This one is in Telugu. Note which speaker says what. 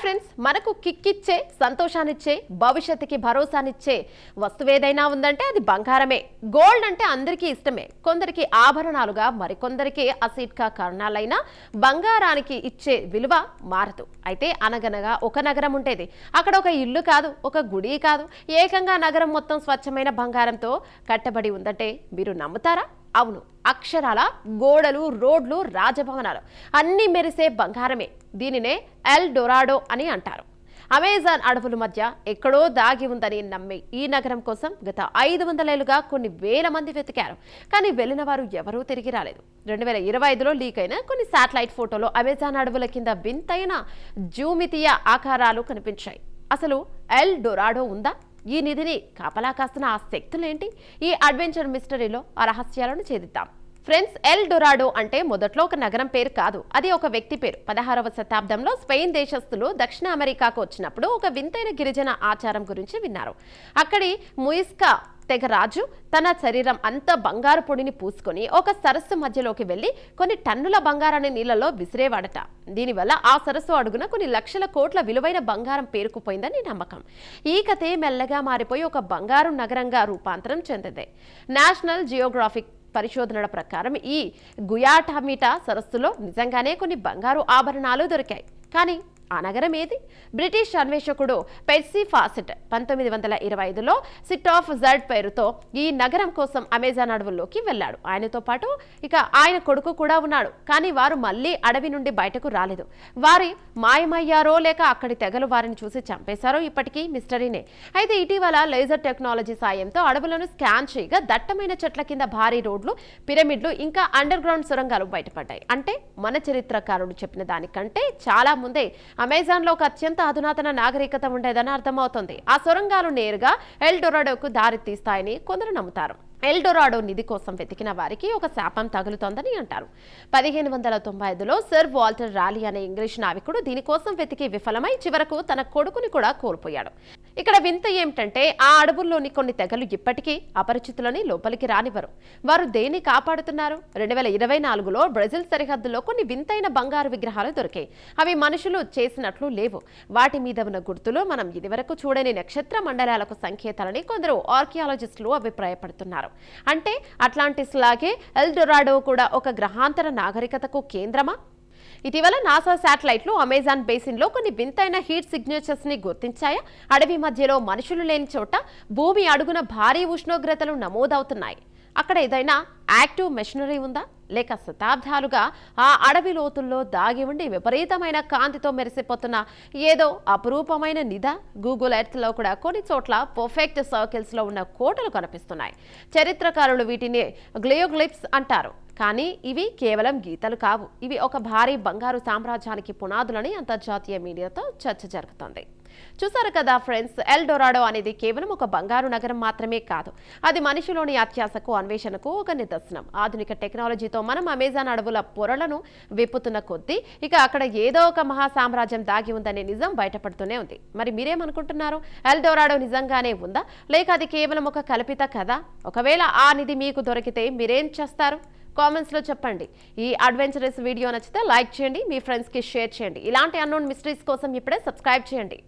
Speaker 1: హాయ్ ఫ్రెండ్స్, మనకు కిక్కిచ్చే, సంతోషాన్నిచ్చే, భవిష్యత్తుకి భరోసానిచ్చే వస్తువు ఏదైనా ఉందంటే అది బంగారమే. గోల్డ్ అంటే అందరికీ ఇష్టమే. కొందరికి ఆభరణాలుగా, మరికొందరికి అసీట్గా కారణాలైనా బంగారానికి ఇచ్చే విలువ మారదు. అయితే అనగనగా ఒక నగరం ఉండేది. అక్కడ ఒక ఇల్లు కాదు, ఒక గుడి కాదు, ఏకంగా నగరం మొత్తం స్వచ్ఛమైన బంగారంతో కట్టబడి ఉందంటే మీరు నమ్ముతారా? అవును, అక్షరాల గోడలు, రోడ్లు, రాజభవనాలు అన్నీ మెరిసే బంగారమే. దీనినే ఎల్ డొరాడో అని అంటారు. అమెజాన్ అడవుల మధ్య ఎక్కడో దాగి ఉందని నమ్మి ఈ నగరం కోసం గత 500 ఏళ్లుగా కొన్ని వేల మంది వెతికారు. కానీ వెళ్లిన వారు ఎవరూ తిరిగి రాలేదు. 2025లో లీక్ అయిన కొన్ని శాటిలైట్ ఫోటోలో అమెజాన్ అడవుల కింద వింతైన జ్యూమితీయ ఆకారాలు కనిపించాయి. అసలు ఎల్ డొరాడో ఉందా? ఈ నిధిని కాపలా కాస్తున్న ఆ శక్తులేంటి? ఈ అడ్వెంచర్ మిస్టరీలో ఆ రహస్యాలను ఛేదిద్దాం. ఫ్రెండ్స్, ఎల్ డొరాడో అంటే మొదట్లో ఒక నగరం పేరు కాదు, అది ఒక వ్యక్తి పేరు. 16వ శతాబ్దంలో స్పెయిన్ దేశస్థులు దక్షిణ అమెరికాకు వచ్చినప్పుడు ఒక వింతైన గిరిజన ఆచారం గురించి విన్నారు. అక్కడి ముయిస్కా తెగ రాజు తన శరీరం అంతా బంగారు పొడిని పూసుకొని ఒక సరస్సు మధ్యలోకి వెళ్లి కొన్ని టన్నుల బంగారాన్ని నీళ్లలో విసిరేవాడట. దీనివల్ల ఆ సరస్సు అడుగున కొన్ని లక్షల కోట్ల విలువైన బంగారం పేరుకుపోయిందని నమ్మకం. ఈ కథే మెల్లగా మారిపోయి ఒక బంగారు నగరంగా రూపాంతరం చెందింది. నేషనల్ జియోగ్రాఫిక్ పరిశోధనల ప్రకారం ఈ గుయాటామిటా సరస్సులో నిజంగానే కొన్ని బంగారు ఆభరణాలు దొరికాయి. కానీ ఆ నగరం ఏది? బ్రిటిష్ అన్వేషకుడు పెర్సీ ఫాసెట్ 1925లో సిట్ ఆఫ్ జడ్ పేరుతో ఈ నగరం కోసం అమెజాన్ అడవుల్లోకి వెళ్ళాడు. ఆయనతో పాటు ఆయన కొడుకు కూడా ఉన్నాడు. కానీ వారు మళ్ళీ అడవి నుండి బయటకు రాలేదు. వారి మాయమయ్యారో లేక అక్కడి తెగలు వారిని చూసి చంపేశారో ఇప్పటికీ మిస్టరీనే. అయితే ఇటీవల లేజర్ టెక్నాలజీ సాయంతో అడవులను స్కాన్ చేయగా దట్టమైన చెట్ల కింద భారీ రోడ్లు, పిరమిడ్లు, ఇంకా అండర్ గ్రౌండ్ సొరంగాలు బయటపడ్డాయి. అంటే మన చరిత్రకారుడు చెప్పిన దానికంటే చాలా ముందే అమెజాన్ లో ఒక అత్యంత అధునాతన నాగరికత ఉండేదని అర్థమవుతుంది. ఆ సొరంగాలు నేరుగా ఎల్ డొరాడోకు దారి తీస్తాయని కొందరు నమ్ముతారు. ఎల్ డొరాడో నిధి కోసం వెతికిన వారికి ఒక శాపం తగులుతోందని అంటారు. 1595లో సర్ వాల్టర్ రాలీ అనే ఇంగ్లీష్ నావికుడు దీనికోసం వెతికి విఫలమై చివరకు తన కొడుకుని కూడా కోల్పోయాడు. ఇక్కడ వింత ఏమిటంటే ఆ అడవుల్లోని కొన్ని తెగలు ఇప్పటికీ అపరిచితులని లోపలికి రానివ్వరు. వారు దేన్ని కాపాడుతున్నారు? 2024లో బ్రెజిల్ సరిహద్దులో కొన్ని వింతైన బంగారు విగ్రహాలు దొరికాయి. అవి మనుషులు చేసినట్లు లేవు. వాటి మీద ఉన్న గుర్తులు మనం ఇదివరకు చూడని నక్షత్ర మండలాలకు సంకేతాలని కొందరు ఆర్కియాలజిస్టులు అభిప్రాయపడుతున్నారు. అంటే అట్లాంటిస్ లాగే ఎల్ డొరాడో కూడా ఒక గ్రహాంతర నాగరికతకు కేంద్రమా? ఇటీవల నాసా శాటిలైట్లు అమెజాన్ బేసిన్ లో కొన్ని వింతైన హీట్ సిగ్నేచర్స్ ని గుర్తించాయా? అడవి మధ్యలో మనుషులు లేని చోట భూమి అడుగున భారీ ఉష్ణోగ్రతలు నమోదవుతున్నాయి. అక్కడ ఏదైనా యాక్టివ్ మెషినరీ ఉందా? లేక శతాబ్దాలుగా ఆ అడవి లోతుల్లో దాగి ఉండి విపరీతమైన కాంతితో మెరిసిపోతున్న ఏదో అపురూపమైన నిధా? గూగుల్ ఎర్త్ లో కూడా కొన్ని చోట్ల పర్ఫెక్ట్ సర్కిల్స్ లో ఉన్న కోటలు కనిపిస్తున్నాయి. చరిత్రకారులు వీటిని గ్లియోగ్లిప్స్ అంటారు. కానీ ఇవి కేవలం గీతలు కావు. ఇవి ఒక భారీ బంగారు సామ్రాజ్యానికి పునాదులని అంతర్జాతీయ మీడియాతో చర్చ జరుగుతుంది. చూసారు కదా ఫ్రెండ్స్, ఎల్ డొరాడో అనేది కేవలం ఒక బంగారు నగరం మాత్రమే కాదు, అది మనిషిలోని అత్యాశకు, అన్వేషణకు ఒక నిదర్శనం. ఆధునిక టెక్నాలజీతో మనం అమెజాన్ అడవుల పొరలను విప్పుతున్న కొద్దీ అక్కడ ఏదో ఒక మహా సామ్రాజ్యం దాగి ఉందనే నిజం బయటపడుతూనే ఉంది. మరి మీరేమనుకుంటున్నారు? ఎల్ డొరాడో నిజంగానే ఉందా, లేక అది కేవలం ఒక కల్పిత కథ? ఒకవేళ ఆ నిధి మీకు దొరికితే మీరేం చేస్తారు? కామెంట్స్ లో చెప్పండి. ఈ అడ్వెంచరస్ వీడియో నచ్చితే లైక్ చేయండి, మీ ఫ్రెండ్స్ కి షేర్ చేయండి. ఇలాంటి అన్నోన్ మిస్టరీస్ కోసం ఇప్పుడే సబ్స్క్రైబ్ చేయండి.